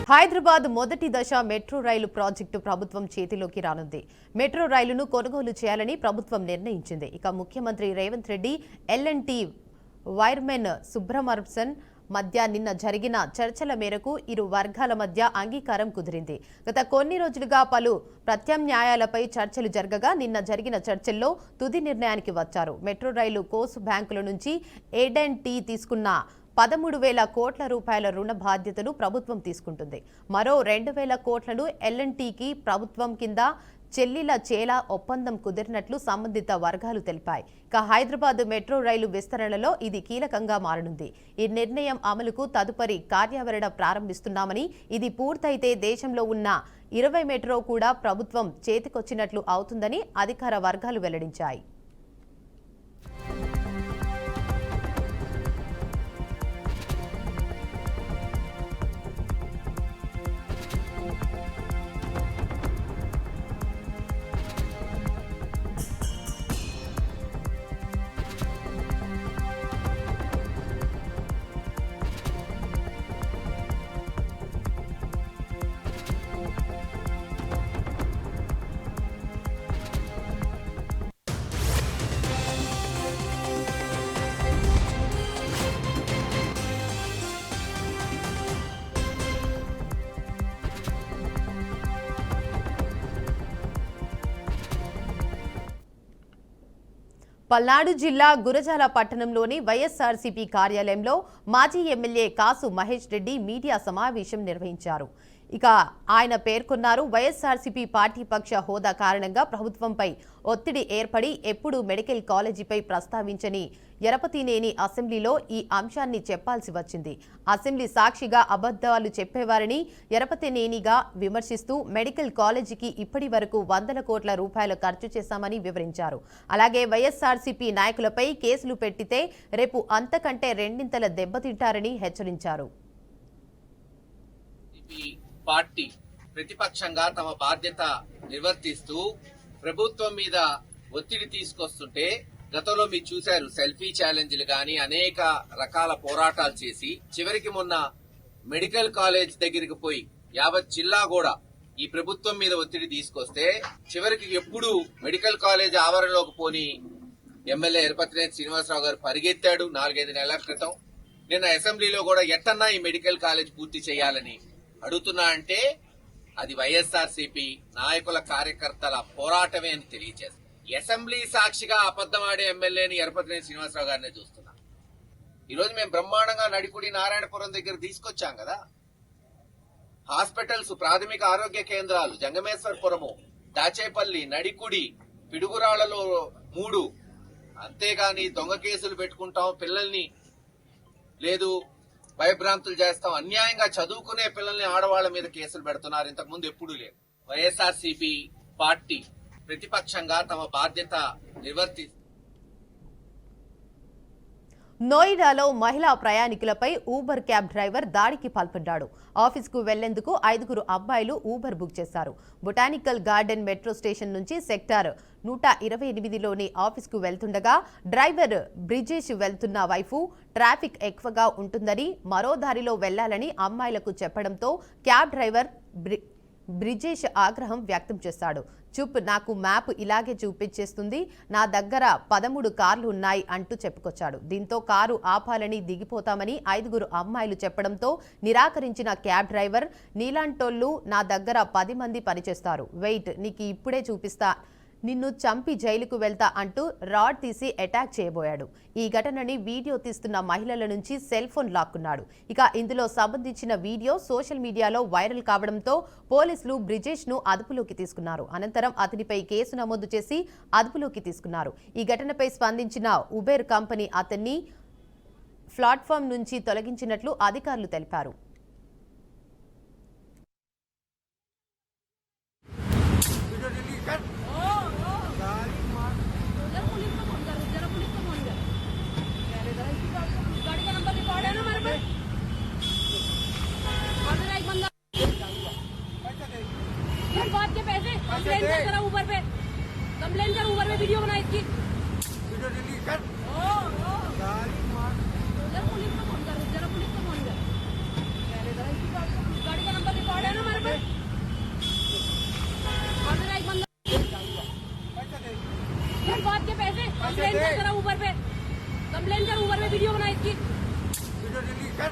హైదరాబాద్ మొదటి దశ మెట్రో రైలు ప్రాజెక్టు ప్రభుత్వం చేతిలోకి రానుంది. మెట్రో రైలును కొనుగోలు చేయాలని ప్రభుత్వం నిర్ణయించింది. ఇక ముఖ్యమంత్రి రేవంత్ రెడ్డి, ఎల్&టీ వైర్మెన్ సుబ్రహ్మణ్యన్ మధ్య నిన్న జరిగిన చర్చల మేరకు ఇరు వర్గాల మధ్య అంగీకారం కుదిరింది. గత కొన్ని రోజులుగా పలు ప్రత్యామ్నాయాలపై చర్చలు జరగగా నిన్న జరిగిన చర్చల్లో తుది నిర్ణయానికి వచ్చారు. మెట్రో రైలు కోసు బ్యాంకుల నుంచి ఎల్&టీ తీసుకున్న 13,000 కోట్ల రూపాయల రుణ బాధ్యతను ప్రభుత్వం తీసుకుంటుంది. మరో 2,000 కోట్లను ఎల్&టీకి ప్రభుత్వం కింద చెల్లిల చేలా ఒప్పందం కుదిరినట్లు సంబంధిత వర్గాలు తెలిపాయి. ఇక హైదరాబాద్ మెట్రో రైలు విస్తరణలో ఇది కీలకంగా మారనుంది. ఈ నిర్ణయం అమలుకు తదుపరి కార్యాచరణ ప్రారంభిస్తున్నామని, ఇది పూర్తయితే దేశంలో ఉన్న 20 మెట్రో కూడా ప్రభుత్వం చేతికొచ్చినట్లు అవుతుందని అధికార వర్గాలు వెల్లడించాయి. పల్నాడు జిల్లా గురజాల పట్టణంలోని వైఎస్ఆర్సీపీ కార్యాలయంలో మాజీ ఎమ్మెల్యే కాసు మహేష్ రెడ్డి మీడియా సమావేశం నిర్వహించారు. ఇక ఆయన పేర్కొన్నారు, వైఎస్ఆర్సీపీ పార్టీ పక్ష హోదా కారణంగా ప్రభుత్వంపై ఒత్తిడి ఏర్పడి ఎప్పుడూ మెడికల్ కాలేజీపై ప్రస్తావించని యరపతినేని అసెంబ్లీలో ఈ అంశాన్ని చెప్పాల్సి వచ్చింది. అసెంబ్లీ సాక్షిగా అబద్ధాలు చెప్పేవారని యరపతినేనిగా విమర్శిస్తూ మెడికల్ కాలేజీకి ఇప్పటి వరకు 100 కోట్ల రూపాయలు ఖర్చు చేశామని వివరించారు. అలాగే వైఎస్ఆర్సీపీ నాయకులపై కేసులు పెట్టితే రేపు అంతకంటే రెండింతల దెబ్బతింటారని హెచ్చరించారు. పార్టీ ప్రతిపక్షంగా తమ బాధ్యత నిర్వర్తిస్తూ ప్రభుత్వం మీద ఒత్తిడి తీసుకొస్తుంటే గతంలో మీరు చూశారు, సెల్ఫీ ఛాలెంజ్లు గాని అనేక రకాల పోరాటాలు చేసి చివరికి మొన్న మెడికల్ కాలేజ్ దగ్గరికి పోయి యావత్ జిల్లా కూడా ఈ ప్రభుత్వం మీద ఒత్తిడి తీసుకొస్తే చివరికి ఎప్పుడు మెడికల్ కాలేజ్ ఆవరణలోకి పోని ఎమ్మెల్యే యరపతినేని శ్రీనివాసరావు గారు పరిగెత్తాడు 4-5 నెలల క్రితం. నిన్న అసెంబ్లీలో కూడా ఎట్టన్నా ఈ మెడికల్ కాలేజ్ పూర్తి చేయాలని అడుగుతున్నా అంటే అది వైఎస్ఆర్సీపీ నాయకుల కార్యకర్తల పోరాటమే అని తెలియజేస్తుంది. అసెంబ్లీ సాక్షిగా అబద్ధమాడే ఎమ్మెల్యేని యరపతినేని శ్రీనివాసరావు గారినే చూస్తున్నాం. ఈరోజు మేము బ్రహ్మాండంగా నడికుడి నారాయణపురం దగ్గర తీసుకొచ్చాం కదా. హాస్పిటల్స్, ప్రాథమిక ఆరోగ్య కేంద్రాలు జంగమేశ్వరపురము, దాచేపల్లి, నడికుడి, పిడుగురాళ్లలో 3. అంతేగాని దొంగ కేసులు పెట్టుకుంటాం, పిల్లల్ని లేదు భయభ్రాంతులు చేస్తాం, అన్యాయంగా చదువుకునే పిల్లల్ని ఆడవాళ్ల మీద కేసులు పెడుతున్నారు. ఇంతకు ముందు ఎప్పుడూ లేదు. వైఎస్ఆర్సీపీ పార్టీ ప్రతిపక్షంగా తమ బాధ్యత నిర్వర్తిస్తుంది. నోయిడాలో మహిళా ప్రయాణికులపై ఊబర్ క్యాబ్ డ్రైవర్ దాడికి పాల్పడ్డాడు. ఆఫీస్కు వెళ్లేందుకు 5 అబ్బాయిలు ఊబర్ బుక్ చేశారు. బొటానికల్ గార్డెన్ మెట్రో స్టేషన్ నుంచి సెక్టార్ 128లోని ఆఫీస్కు వెళ్తుండగా డ్రైవర్ బ్రిజేష్ వెళ్తున్న వైపు ట్రాఫిక్ ఎక్కువగా ఉంటుందని, మరో దారిలో వెళ్లాలని అమ్మాయిలకు చెప్పడంతో క్యాబ్ డ్రైవర్ బ్రిజేష్ ఆగ్రహం వ్యక్తం చేశాడు. చూప్, నాకు మ్యాప్ ఇలాగే చూపించేస్తుంది, నా దగ్గర 13 కార్లు ఉన్నాయి అంటూ చెప్పుకొచ్చాడు. దీంతో కారు ఆపాలని దిగిపోతామని 5 అమ్మాయిలు చెప్పడంతో నిరాకరించిన క్యాబ్ డ్రైవర్, నీలాంటోళ్లు నా దగ్గర 10 మంది పనిచేస్తారు, వెయిట్, నీకు ఇప్పుడే చూపిస్తా, నిన్ను చంపి జైలుకు వెళ్తా అంటూ రాడ్ తీసి అటాక్ చేయబోయాడు. ఈ ఘటనని వీడియో తీస్తున్న మహిళల నుంచి సెల్ ఫోన్ లాక్కున్నాడు. ఇక ఇందులో సంబంధించిన వీడియో సోషల్ మీడియాలో వైరల్ కావడంతో పోలీసులు బ్రిజేష్ ను అదుపులోకి తీసుకున్నారు. అనంతరం అతనిపై కేసు నమోదు చేసి అదుపులోకి తీసుకున్నారు. ఈ ఘటనపై స్పందించిన ఉబెర్ కంపెనీ అతన్ని ప్లాట్ఫామ్ నుంచి తొలగించినట్లు అధికారులు తెలిపారు. कंप्लेन कर ऊबर पे वीडियो बना इसकी वीडियो डिलीट कर जरा पुलिस को फोन कर कंप्लेन कर जरा ऊबर पे, कंप्लेन कर ऊबर पे, वीडियो बना इसकी। वीडियो डिलीट कर